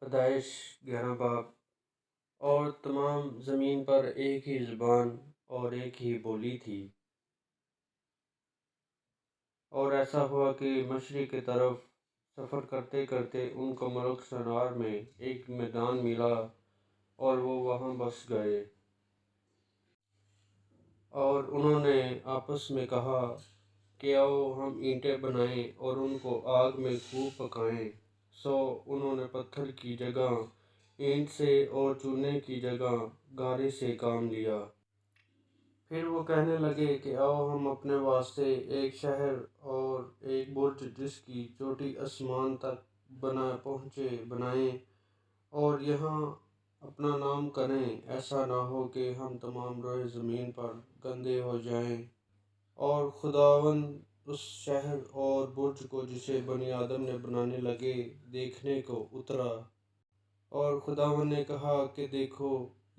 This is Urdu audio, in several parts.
پیدائش 11 باب۔ اور تمام زمین پر ایک ہی زبان اور ایک ہی بولی تھی۔ اور ایسا ہوا کہ مشرق کی طرف سفر کرتے کرتے ان کو ملک سنار میں ایک میدان ملا اور وہ وہاں بس گئے۔ اور انہوں نے آپس میں کہا کہ آؤ ہم اینٹیں بنائیں اور ان کو آگ میں خوب پکائیں۔ سو انہوں نے پتھر کی جگہ اینٹ سے اور چونے کی جگہ گارے سے کام لیا۔ پھر وہ کہنے لگے کہ آؤ ہم اپنے واسطے ایک شہر اور ایک برج جس کی چوٹی آسمان تک پہنچے بنائیں اور یہاں اپنا نام کریں۔ ایسا نہ ہو کہ ہم تمام روئے زمین پر گندے ہو جائیں۔ اور خداوند اس شہر اور برج کو جسے بنی آدم نے بنانے لگے دیکھنے کو اترا۔ اور خداوند نے کہا کہ دیکھو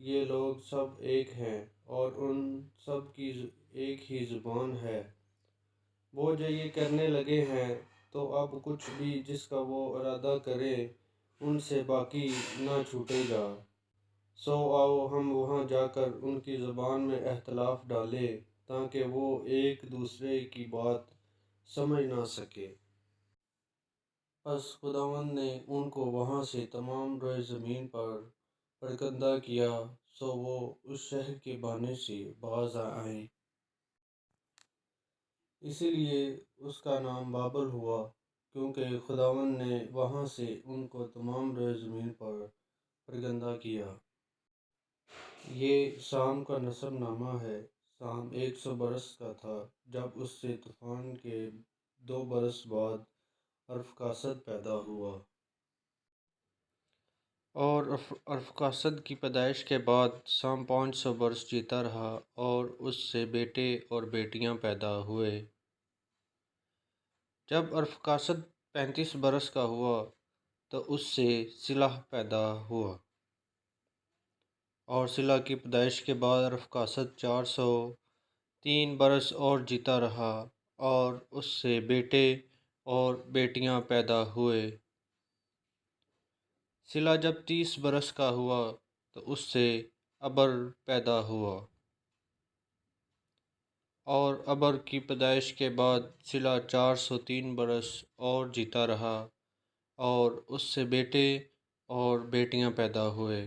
یہ لوگ سب ایک ہیں اور ان سب کی ایک ہی زبان ہے۔ وہ جو یہ کرنے لگے ہیں تو اب کچھ بھی جس کا وہ ارادہ کرے ان سے باقی نہ چھوٹے گا۔ سو آؤ ہم وہاں جا کر ان کی زبان میں اختلاف ڈالیں تاکہ وہ ایک دوسرے کی بات سمجھ نہ سکے۔ پس خداوند نے ان کو وہاں سے تمام روئے زمین پر پراگندہ کیا، سو وہ اس شہر کے بہانے سے باز آئیں۔ اسی لیے اس کا نام بابل ہوا، کیونکہ خداوند نے وہاں سے ان کو تمام روئے زمین پر پراگندہ کیا۔ یہ سام کا نسب نامہ ہے۔ سام 100 برس کا تھا جب اس سے طوفان کے 2 برس بعد ارفکساد پیدا ہوا۔ اور ارفکساد کی پیدائش کے بعد سام 500 برس جیتا رہا اور اس سے بیٹے اور بیٹیاں پیدا ہوئے۔ جب ارفکساد 35 برس کا ہوا تو اس سے سلح پیدا ہوا۔ اور سلح کی پیدائش کے بعد ارفکساد 403 برس اور جیتا رہا اور اس سے بیٹے اور بیٹیاں پیدا ہوئے۔ سلح جب 30 برس کا ہوا تو اس سے ابر پیدا ہوا۔ اور ابر کی پیدائش کے بعد سلح 403 برس اور جیتا رہا اور اس سے بیٹے اور بیٹیاں پیدا ہوئے۔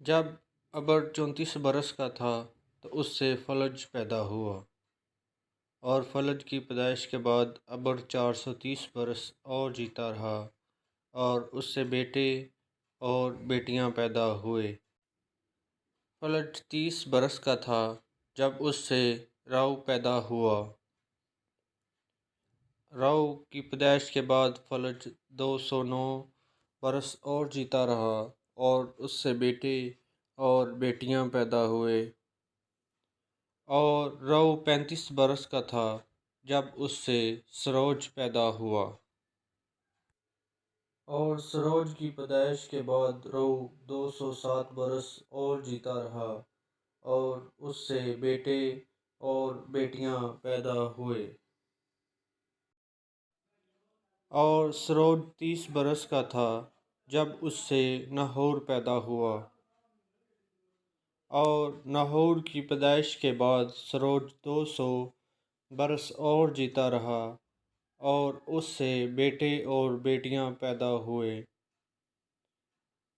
جب ابر 34 برس کا تھا تو اس سے فلج پیدا ہوا۔ اور فلج کی پیدائش کے بعد ابر 430 برس اور جیتا رہا اور اس سے بیٹے اور بیٹیاں پیدا ہوئے۔ فلج 30 برس کا تھا جب اس سے راؤ پیدا ہوا۔ راؤ کی پیدائش کے بعد فلج 209 برس اور جیتا رہا اور اس سے بیٹے اور بیٹیاں پیدا ہوئے۔ اور راؤ 35 برس کا تھا جب اس سے سروج پیدا ہوا۔ اور سروج کی پیدائش کے بعد راؤ 207 برس اور جیتا رہا اور اس سے بیٹے اور بیٹیاں پیدا ہوئے۔ اور سروج 30 برس کا تھا جب اس سے ناہور پیدا ہوا۔ اور ناہور کی پیدائش کے بعد سروج 200 برس اور جیتا رہا اور اس سے بیٹے اور بیٹیاں پیدا ہوئے۔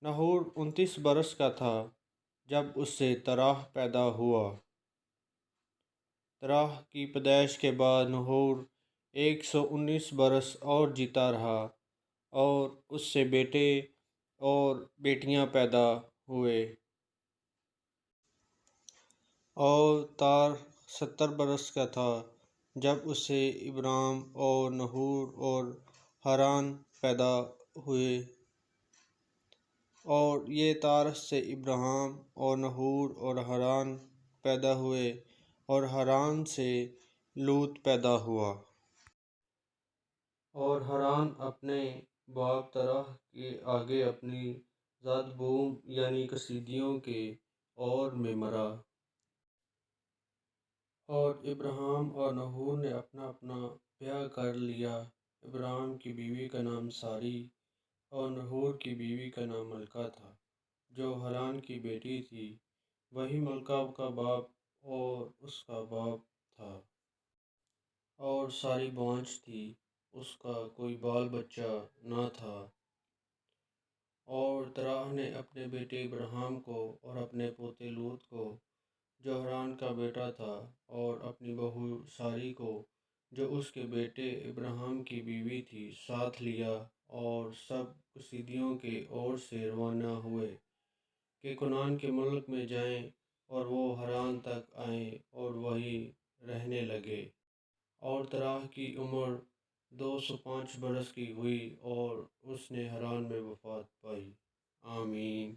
ناہور 29 برس کا تھا جب اس سے تراح پیدا ہوا۔ تراح کی پیدائش کے بعد ناہور 119 برس اور جیتا رہا اور اس سے بیٹے اور بیٹیاں پیدا ہوئے۔ اور تار 70 برس کا تھا جب اس سے ابرام اور ناہور اور ہاران پیدا ہوئے۔ اور یہ تارس سے ابراہیم اور ناہور اور ہاران پیدا ہوئے اور ہاران سے لوط پیدا ہوا۔ اور ہاران اپنے باپ تراح کے آگے اپنی زاد بوم یعنی کسدیوں کے اور میں مرا۔ اور ابراہیم اور ناہور نے اپنا اپنا بیاہ کر لیا۔ ابراہیم کی بیوی کا نام ساری اور نحور کی بیوی کا نام ملکہ تھا جو حران کی بیٹی تھی، وہی ملکہ کا باپ اور اس کا باپ تھا، اور ساری بانجھ تھی، اس کا کوئی بال بچہ نہ تھا۔ اور تراح نے اپنے بیٹے ابراہیم کو اور اپنے پوتے لوط کو جو حران کا بیٹا تھا، اور اپنی بہو ساری کو جو اس کے بیٹے ابراہیم کی بیوی تھی ساتھ لیا، اور سب کسیدیوں کے اور سے روانہ ہوئے کہ کنعان کے ملک میں جائیں، اور وہ حران تک آئیں اور وہیں رہنے لگے۔ اور تراح کی عمر 205 برس کی ہوئی اور اس نے حران میں وفات پائی۔ آمین۔